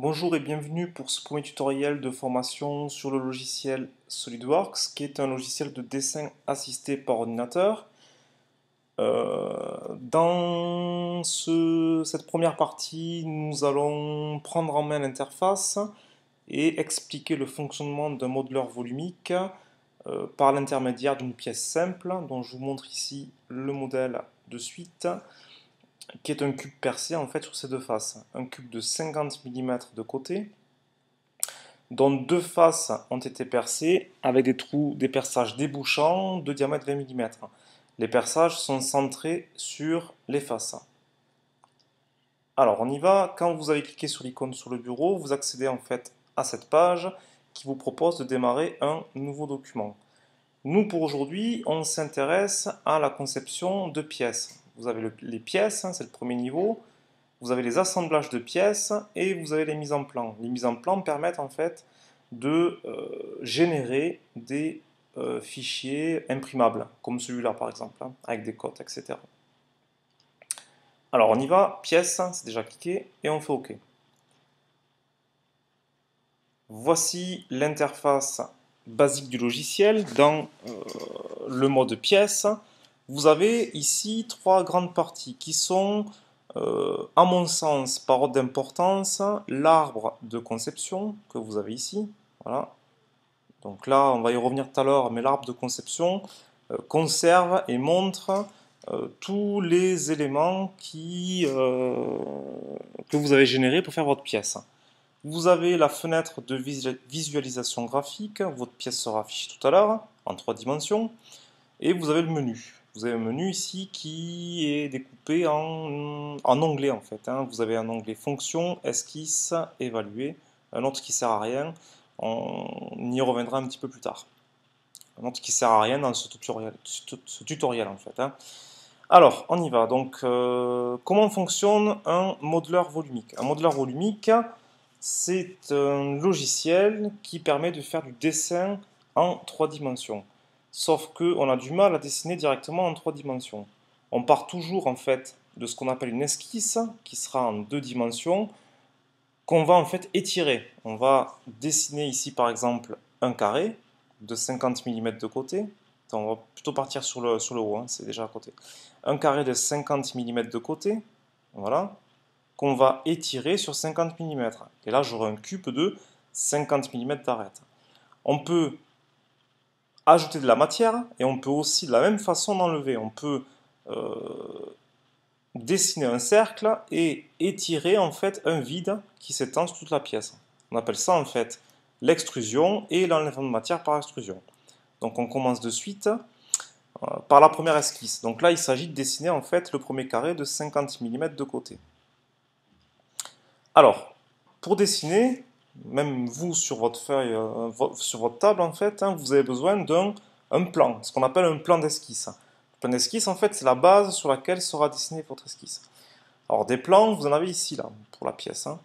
Bonjour et bienvenue pour ce premier tutoriel de formation sur le logiciel SolidWorks, qui est un logiciel de dessin assisté par ordinateur. Dans cette première partie, nous allons prendre en main l'interface et expliquer le fonctionnement d'un modeleur volumique par l'intermédiaire d'une pièce simple, dont je vous montre ici le modèle de suite, qui est un cube percé en fait sur ses deux faces. Un cube de 50 mm de côté, dont deux faces ont été percées avec des trous, des perçages débouchants de diamètre 20 mm. Les perçages sont centrés sur les faces. Alors on y va, quand vous avez cliqué sur l'icône sur le bureau, vous accédez en fait à cette page qui vous propose de démarrer un nouveau document. Nous pour aujourd'hui, on s'intéresse à la conception de pièces. Vous avez les pièces, c'est le premier niveau. Vous avez les assemblages de pièces et vous avez les mises en plan. Les mises en plan permettent en fait de générer des fichiers imprimables, comme celui-là par exemple, hein, avec des cotes, etc. Alors on y va, pièce, c'est déjà cliqué, et on fait OK. Voici l'interface basique du logiciel. Dans le mode pièce, vous avez ici trois grandes parties qui sont, à mon sens, par ordre d'importance, l'arbre de conception que vous avez ici. Voilà. Donc là, on va y revenir tout à l'heure, mais l'arbre de conception conserve et montre tous les éléments que vous avez générés pour faire votre pièce. Vous avez la fenêtre de visualisation graphique, votre pièce sera affichée tout à l'heure en 3 dimensions, et vous avez le menu. Vous avez un menu ici qui est découpé en onglets en fait, hein. Vous avez un onglet fonction, esquisse, évaluer, un autre qui sert à rien, on y reviendra un petit peu plus tard. Un autre qui sert à rien dans ce tutoriel en fait, hein. Alors, on y va. Donc, comment fonctionne un modeleur volumique? Un modeleur volumique, c'est un logiciel qui permet de faire du dessin en 3 dimensions. Sauf qu'on a du mal à dessiner directement en 3 dimensions. On part toujours en fait de ce qu'on appelle une esquisse, qui sera en 2 dimensions, qu'on va en fait étirer. On va dessiner ici par exemple un carré de 50 mm de côté. Attends, on va plutôt partir sur le haut, hein, c'est déjà à côté. Un carré de 50 mm de côté, voilà, qu'on va étirer sur 50 mm. Et là, j'aurai un cube de 50 mm d'arête. On peut ajouter de la matière et on peut aussi de la même façon l'enlever. On peut dessiner un cercle et étirer en fait un vide qui s'étend sur toute la pièce. On appelle ça en fait l'extrusion et l'enlèvement de matière par extrusion. Donc on commence de suite par la première esquisse. Donc là il s'agit de dessiner en fait le premier carré de 50 mm de côté. Alors, pour dessiner, même vous sur votre feuille, sur votre table en fait, hein, vous avez besoin d'un plan, ce qu'on appelle un plan d'esquisse. Le plan d'esquisse en fait c'est la base sur laquelle sera dessinée votre esquisse. Alors des plans, vous en avez ici là, pour la pièce, hein.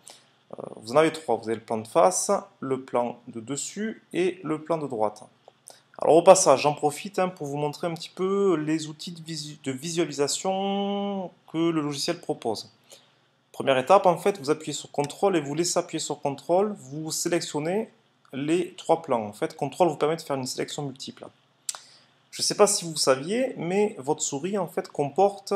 Vous en avez trois, vous avez le plan de face, le plan de dessus et le plan de droite. Alors au passage, j'en profite hein, pour vous montrer un petit peu les outils de visualisation que le logiciel propose. Première étape, en fait, vous appuyez sur CTRL et vous laissez appuyer sur CTRL, vous sélectionnez les trois plans. En fait, CTRL vous permet de faire une sélection multiple. Je ne sais pas si vous saviez, mais votre souris en fait comporte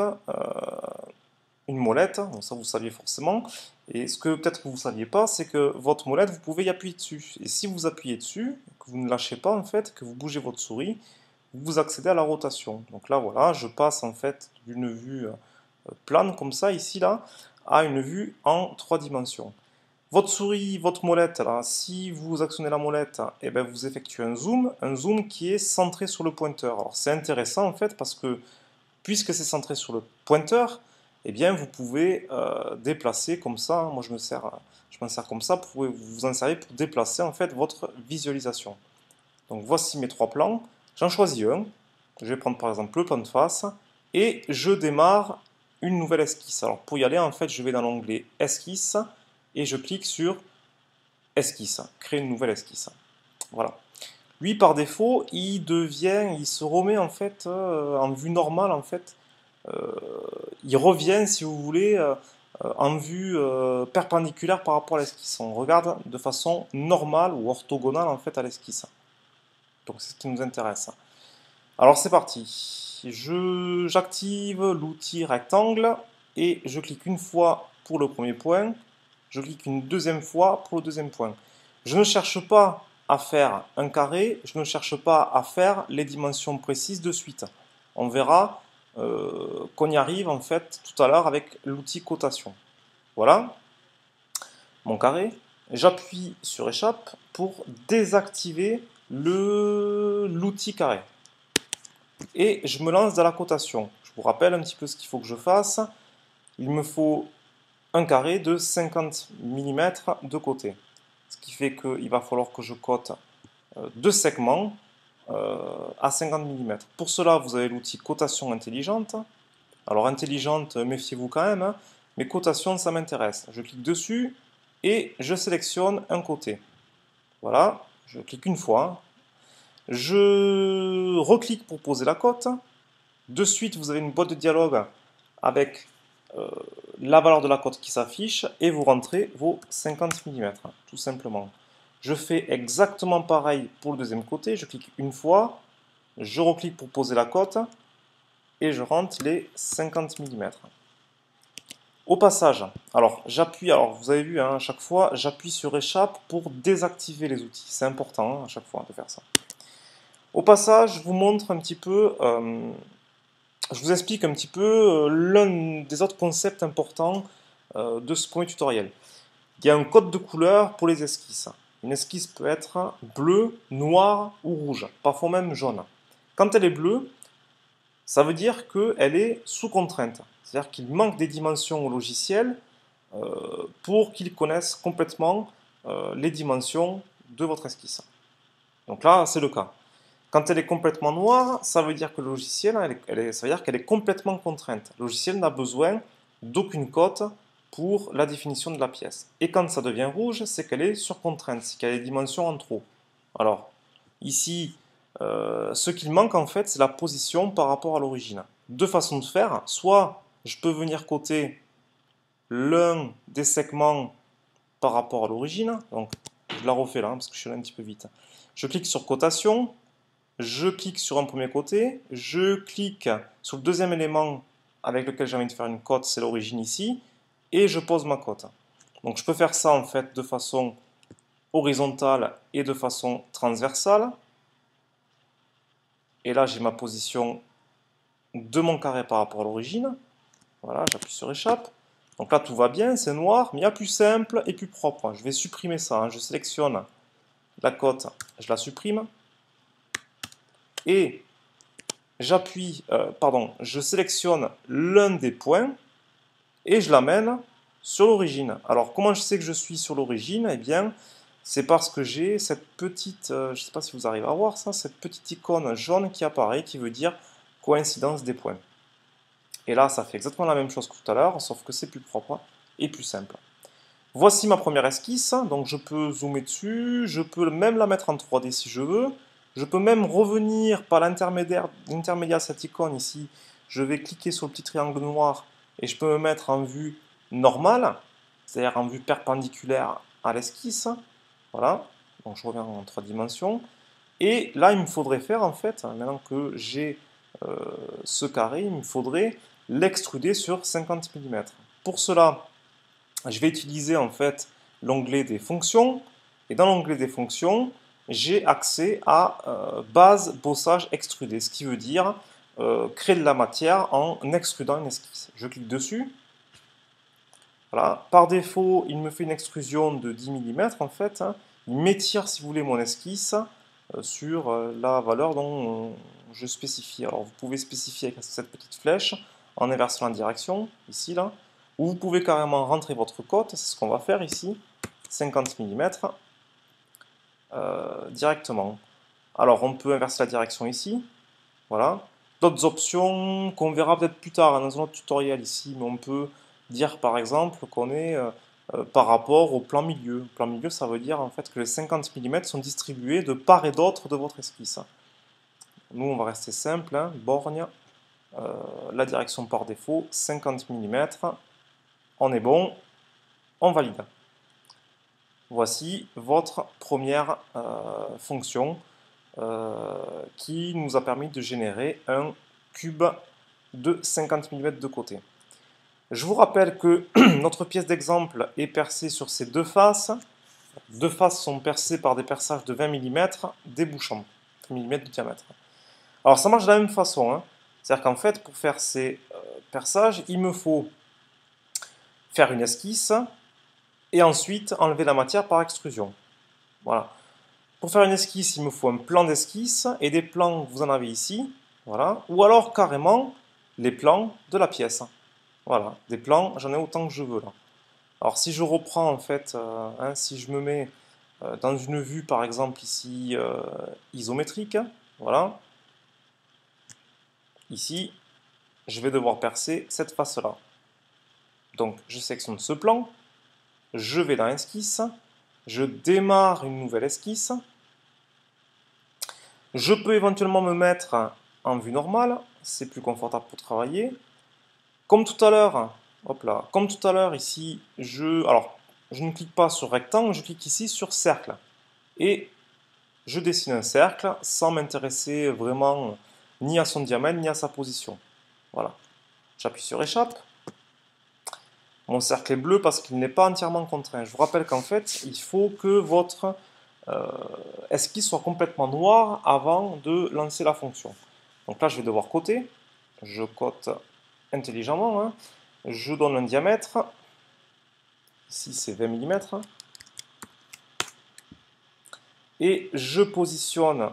une molette, bon, ça vous saviez forcément, et ce que peut-être que vous ne saviez pas, c'est que votre molette, vous pouvez y appuyer dessus. Et si vous appuyez dessus, que vous ne lâchez pas en fait, que vous bougez votre souris, vous accédez à la rotation. Donc là voilà, je passe en fait d'une vue plane comme ça, ici là, à une vue en 3 dimensions. Votre souris, votre molette, là, si vous actionnez la molette, eh ben, vous effectuez un zoom qui est centré sur le pointeur. Alors c'est intéressant en fait parce que puisque c'est centré sur le pointeur, eh bien vous pouvez déplacer comme ça. Moi je m'en sers comme ça. Vous pouvez vous en servir pour déplacer en fait votre visualisation. Donc voici mes trois plans. J'en choisis un. Je vais prendre par exemple le plan de face et je démarre une nouvelle esquisse. Alors pour y aller en fait je vais dans l'onglet esquisse et je clique sur esquisse, créer une nouvelle esquisse. Voilà. Lui par défaut il se remet en fait en vue normale en fait. Il revient si vous voulez en vue perpendiculaire par rapport à l'esquisse. On regarde de façon normale ou orthogonale en fait à l'esquisse. Donc c'est ce qui nous intéresse. Alors c'est parti. J'active l'outil rectangle et je clique une fois pour le premier point. Je clique une deuxième fois pour le deuxième point. Je ne cherche pas à faire un carré, je ne cherche pas à faire les dimensions précises de suite. On verra qu'on y arrive en fait tout à l'heure avec l'outil cotation. Voilà, mon carré. J'appuie sur échappe pour désactiver l'outil carré. Et je me lance dans la cotation. Je vous rappelle un petit peu ce qu'il faut que je fasse. Il me faut un carré de 50 mm de côté. Ce qui fait qu'il va falloir que je cote deux segments à 50 mm. Pour cela, vous avez l'outil cotation intelligente. Alors intelligente, méfiez-vous quand même, hein, mais cotation, ça m'intéresse. Je clique dessus et je sélectionne un côté. Voilà, je clique une fois. Je reclique pour poser la cote. De suite, vous avez une boîte de dialogue avec la valeur de la cote qui s'affiche et vous rentrez vos 50 mm, tout simplement. Je fais exactement pareil pour le deuxième côté. Je clique une fois, je reclique pour poser la cote et je rentre les 50 mm. Au passage, alors j'appuie, alors vous avez vu, hein, à chaque fois, j'appuie sur échappe pour désactiver les outils. C'est important hein, à chaque fois de faire ça. Au passage, je vous montre un petit peu, je vous explique un petit peu l'un des autres concepts importants de ce premier tutoriel. Il y a un code de couleur pour les esquisses. Une esquisse peut être bleue, noire ou rouge, parfois même jaune. Quand elle est bleue, ça veut dire qu'elle est sous contrainte. C'est-à-dire qu'il manque des dimensions au logiciel pour qu'il connaisse complètement les dimensions de votre esquisse. Donc là, c'est le cas. Quand elle est complètement noire, ça veut dire que le logiciel, ça veut dire qu'elle est complètement contrainte. Le logiciel n'a besoin d'aucune cote pour la définition de la pièce. Et quand ça devient rouge, c'est qu'elle est sur contrainte, c'est qu'elle a des dimensions en trop. Alors, ici, ce qu'il manque en fait, c'est la position par rapport à l'origine. Deux façons de faire, soit je peux venir coter l'un des segments par rapport à l'origine, donc je la refais là, parce que je suis allé un petit peu vite. Je clique sur cotation, je clique sur un premier côté, je clique sur le deuxième élément avec lequel j'ai envie de faire une cote, c'est l'origine ici, et je pose ma cote. Donc je peux faire ça en fait de façon horizontale et de façon transversale. Et là j'ai ma position de mon carré par rapport à l'origine. Voilà, j'appuie sur échappe. Donc là tout va bien, c'est noir, mais il y a plus simple et plus propre. Je vais supprimer ça, hein. Je sélectionne la cote, je la supprime. Et je sélectionne l'un des points et je l'amène sur l'origine. Alors comment je sais que je suis sur l'origine? Eh bien, c'est parce que j'ai cette petite, je ne sais pas si vous arrivez à voir ça, cette petite icône jaune qui apparaît, qui veut dire coïncidence des points. Et là, ça fait exactement la même chose que tout à l'heure, sauf que c'est plus propre et plus simple. Voici ma première esquisse, donc je peux zoomer dessus, je peux même la mettre en 3D si je veux. Je peux même revenir par l'intermédiaire de cette icône ici. Je vais cliquer sur le petit triangle noir et je peux me mettre en vue normale, c'est-à-dire en vue perpendiculaire à l'esquisse. Voilà, donc je reviens en 3 dimensions. Et là, il me faudrait faire en fait, maintenant que j'ai ce carré, il me faudrait l'extruder sur 50 mm. Pour cela, je vais utiliser en fait l'onglet des fonctions. Et dans l'onglet des fonctions, j'ai accès à base bossage extrudé, ce qui veut dire créer de la matière en extrudant une esquisse. Je clique dessus. Voilà. Par défaut, il me fait une extrusion de 10 mm en fait. Hein. Il m'étire, si vous voulez, mon esquisse sur la valeur dont je spécifie. Alors vous pouvez spécifier avec cette petite flèche en inversant la direction, ici, là. Ou vous pouvez carrément rentrer votre cote, c'est ce qu'on va faire ici, 50 mm, directement. Alors on peut inverser la direction ici, voilà. D'autres options qu'on verra peut-être plus tard hein, dans un autre tutoriel ici, mais on peut dire par exemple qu'on est par rapport au plan milieu. Plan milieu, ça veut dire en fait que les 50 mm sont distribués de part et d'autre de votre esquisse. Nous, on va rester simple, hein, borgne, la direction par défaut, 50 mm. on est bon, on valide. Voici votre première fonction qui nous a permis de générer un cube de 50 mm de côté. Je vous rappelle que notre pièce d'exemple est percée sur ces deux faces. Deux faces sont percées par des perçages de 20 mm débouchants, 20 mm de diamètre. Alors ça marche de la même façon, hein. C'est-à-dire qu'en fait, pour faire ces perçages, il me faut faire une esquisse et ensuite enlever la matière par extrusion. Voilà. Pour faire une esquisse, il me faut un plan d'esquisse et des plans, vous en avez ici, voilà. Ou alors carrément les plans de la pièce. Voilà, des plans, j'en ai autant que je veux là. Alors si je reprends en fait, hein, si je me mets dans une vue par exemple ici isométrique, voilà, ici, je vais devoir percer cette face-là. Donc je sélectionne ce plan, je vais dans esquisse, je démarre une nouvelle esquisse, je peux éventuellement me mettre en vue normale, c'est plus confortable pour travailler. Comme tout à l'heure, hop là, comme tout à l'heure ici, je ne clique pas sur rectangle, je clique ici sur cercle. Et je dessine un cercle sans m'intéresser vraiment ni à son diamètre ni à sa position. Voilà. J'appuie sur échappe. Mon cercle est bleu parce qu'il n'est pas entièrement contraint. Je vous rappelle qu'en fait, il faut que votre esquisse soit complètement noire avant de lancer la fonction. Donc là, je vais devoir coter. Je cote intelligemment, hein. Je donne un diamètre. Ici, c'est 20 mm. Et je positionne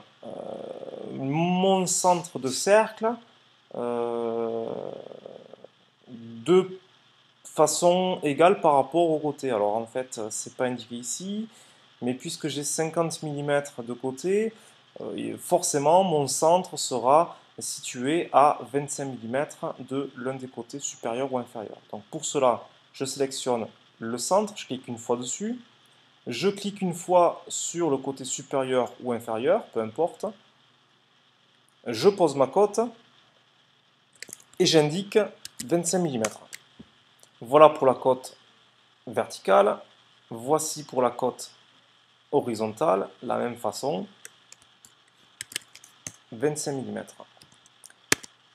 mon centre de cercle de façon égale par rapport au côté. Alors en fait, c'est pas indiqué ici, mais puisque j'ai 50 mm de côté, forcément mon centre sera situé à 25 mm de l'un des côtés supérieur ou inférieur. Donc pour cela, je sélectionne le centre, je clique une fois dessus, je clique une fois sur le côté supérieur ou inférieur, peu importe, je pose ma cote et j'indique 25 mm. Voilà pour la cote verticale, voici pour la cote horizontale, la même façon, 25 mm.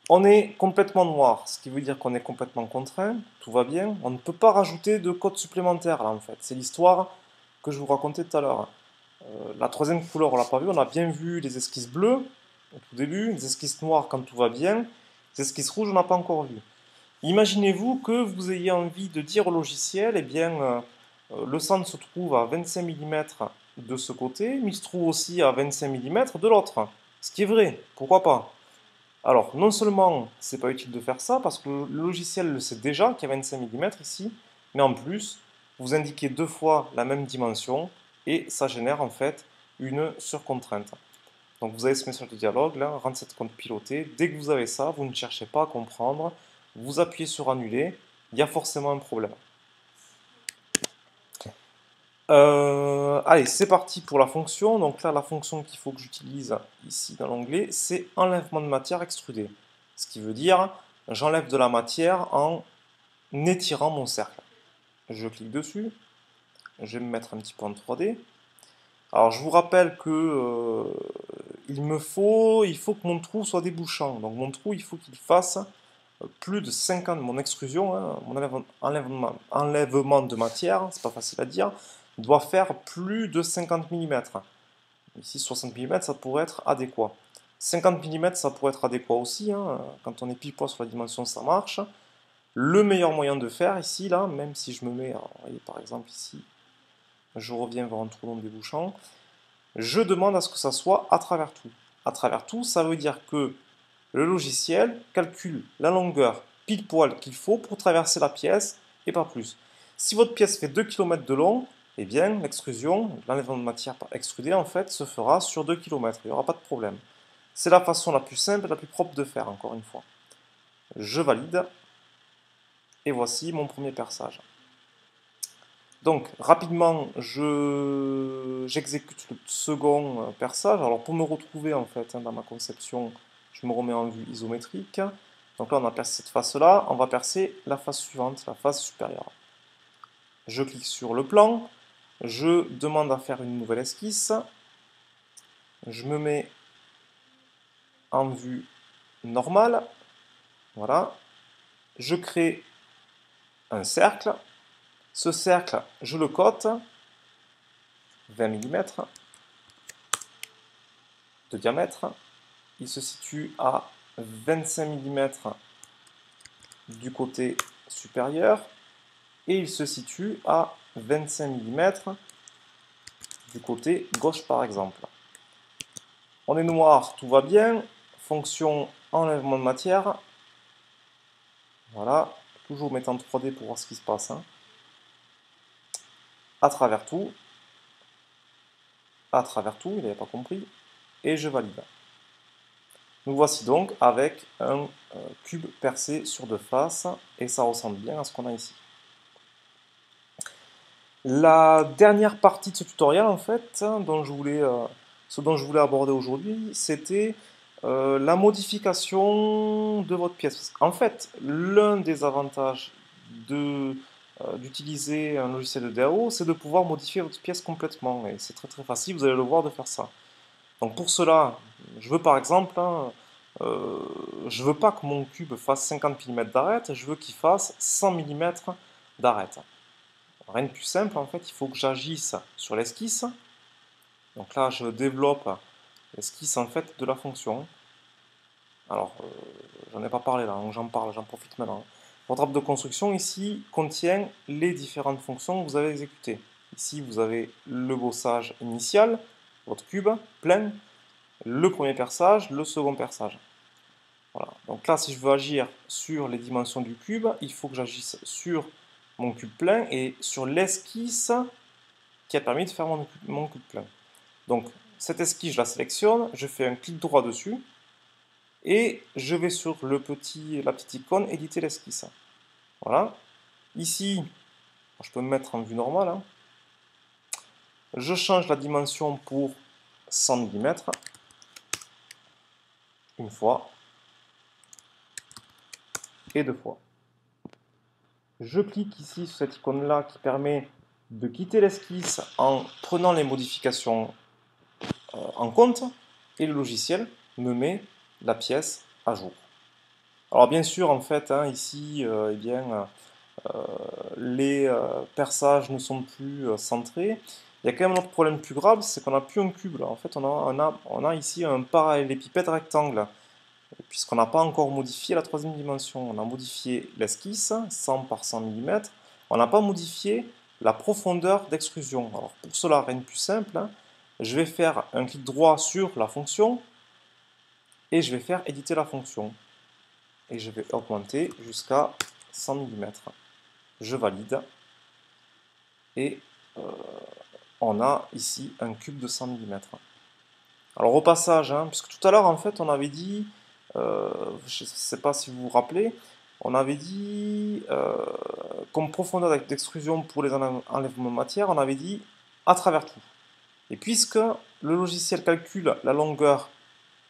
On est complètement noir, ce qui veut dire qu'on est complètement contraint, tout va bien. On ne peut pas rajouter de cote supplémentaire là en fait. C'est l'histoire que je vous racontais tout à l'heure. La troisième couleur, on l'a pas vu, on a bien vu les esquisses bleues au tout début, les esquisses noires quand tout va bien, les esquisses rouges, on n'a pas encore vu. Imaginez-vous que vous ayez envie de dire au logiciel, eh bien, le centre se trouve à 25 mm de ce côté, mais il se trouve aussi à 25 mm de l'autre. Ce qui est vrai, pourquoi pas? Alors, non seulement c'est pas utile de faire ça, parce que le logiciel le sait déjà qu'il y a 25 mm ici, mais en plus, vous indiquez deux fois la même dimension, et ça génère en fait une surcontrainte. Donc vous avez ce message de dialogue, là, rendre cette compte pilotée. Dès que vous avez ça, vous ne cherchez pas à comprendre, vous appuyez sur annuler, il y a forcément un problème. Allez, c'est parti pour la fonction. Donc là, la fonction qu'il faut que j'utilise ici dans l'onglet, c'est enlèvement de matière extrudée. Ce qui veut dire, j'enlève de la matière en étirant mon cercle. Je clique dessus, je vais me mettre un petit peu en 3D. Alors je vous rappelle que il faut que mon trou soit débouchant. Donc mon trou, il faut qu'il fasse plus de 50, mon extrusion, hein, mon enlèvement de matière, c'est pas facile à dire, doit faire plus de 50 mm. Ici 60 mm, ça pourrait être adéquat. 50 mm, ça pourrait être adéquat aussi, hein. Quand on est pile poil sur la dimension, ça marche. Le meilleur moyen de faire ici, là, même si je me mets, alors, voyez, par exemple ici, je reviens vers un trou non débouchant, je demande à ce que ça soit à travers tout. À travers tout, ça veut dire que le logiciel calcule la longueur pile poil qu'il faut pour traverser la pièce et pas plus. Si votre pièce fait 2 km de long, eh bien l'extrusion, l'enlèvement de matière extrudée en fait, se fera sur 2 km. Il n'y aura pas de problème. C'est la façon la plus simple et la plus propre de faire, encore une fois. Je valide. Et voici mon premier perçage. Donc, rapidement, j'exécute le second perçage. Alors, pour me retrouver, en fait, hein, dans ma conception, je me remets en vue isométrique. Donc là, on a percé cette face-là. On va percer la face suivante, la face supérieure. je clique sur le plan, je demande à faire une nouvelle esquisse, je me mets en vue normale, voilà, je crée un cercle, ce cercle, je le cote, 20 mm de diamètre, il se situe à 25 mm du côté supérieur, et il se situe à 25 mm du côté gauche par exemple. On est noir, tout va bien. Fonction enlèvement de matière. Voilà, toujours mettre en 3D pour voir ce qui se passe. Hein. À travers tout, il n'avait pas compris, et je valide. Nous voici donc avec un cube percé sur deux faces, et ça ressemble bien à ce qu'on a ici. La dernière partie de ce tutoriel, en fait, hein, ce dont je voulais aborder aujourd'hui, c'était la modification de votre pièce. En fait, l'un des avantages d'utiliser un logiciel de DAO, c'est de pouvoir modifier votre pièce complètement. Et c'est très très facile, vous allez le voir, de faire ça. Donc pour cela, je veux par exemple, hein, je veux pas que mon cube fasse 50 mm d'arête, je veux qu'il fasse 100 mm d'arête. Rien de plus simple, en fait, il faut que j'agisse sur l'esquisse. Donc là, je développe l'esquisse en fait de la fonction. Alors, j'en ai pas parlé là, donc j'en parle, j'en profite maintenant. Votre arbre de construction ici contient les différentes fonctions que vous avez exécutées. Ici, vous avez le bossage initial, votre cube plein, le premier perçage, le second perçage. Voilà. Donc là, si je veux agir sur les dimensions du cube, il faut que j'agisse sur mon cube plein et sur l'esquisse qui a permis de faire mon cube plein. Donc, cette esquisse, je la sélectionne, je fais un clic droit dessus, et je vais sur la petite icône éditer l'esquisse. Voilà. Ici, je peux me mettre en vue normale. Hein. Je change la dimension pour 100 mm. Une fois. Et deux fois. Je clique ici sur cette icône-là qui permet de quitter l'esquisse en prenant les modifications en compte. Et le logiciel me met la pièce à jour. Alors bien sûr, en fait, hein, ici, eh bien, les perçages ne sont plus centrés. Il y a quand même un autre problème plus grave, c'est qu'on n'a plus un cube là. En fait, on a ici un parallélépipède rectangle, puisqu'on n'a pas encore modifié la troisième dimension. On a modifié l'esquisse, 100 par 100 mm. On n'a pas modifié la profondeur d'extrusion. Alors pour cela, rien de plus simple, hein, je vais faire un clic droit sur la fonction, et je vais faire éditer la fonction. Et je vais augmenter jusqu'à 100 mm. Je valide, et on a ici un cube de 100 mm. Alors au passage, hein, puisque tout à l'heure en fait on avait dit, je ne sais pas si vous vous rappelez, on avait dit comme profondeur d'extrusion pour les enlèvements de matière, on avait dit à travers tout. Et puisque le logiciel calcule la longueur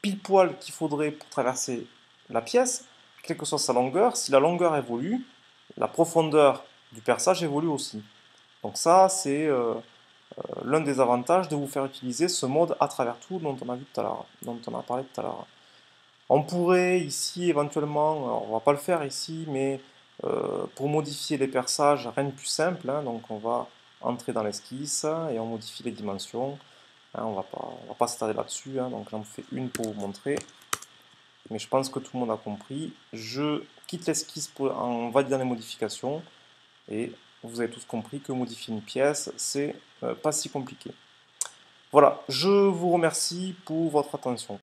pile poil qu'il faudrait pour traverser la pièce, quelle que soit sa longueur, si la longueur évolue, la profondeur du perçage évolue aussi. Donc ça, c'est l'un des avantages de vous faire utiliser ce mode à travers tout dont on a vu tout à l'heure, dont on a parlé tout à l'heure. On pourrait ici éventuellement, alors on va pas le faire ici, mais pour modifier les perçages, rien de plus simple. Hein, donc on va entrer dans l'esquisse et on modifie les dimensions. Hein, on va pas s'attarder là-dessus. Hein, donc j'en fais une pour vous montrer. Mais je pense que tout le monde a compris. Je quitte l'esquisse en validant les modifications. Et vous avez tous compris que modifier une pièce, c'est pas si compliqué. Voilà, je vous remercie pour votre attention.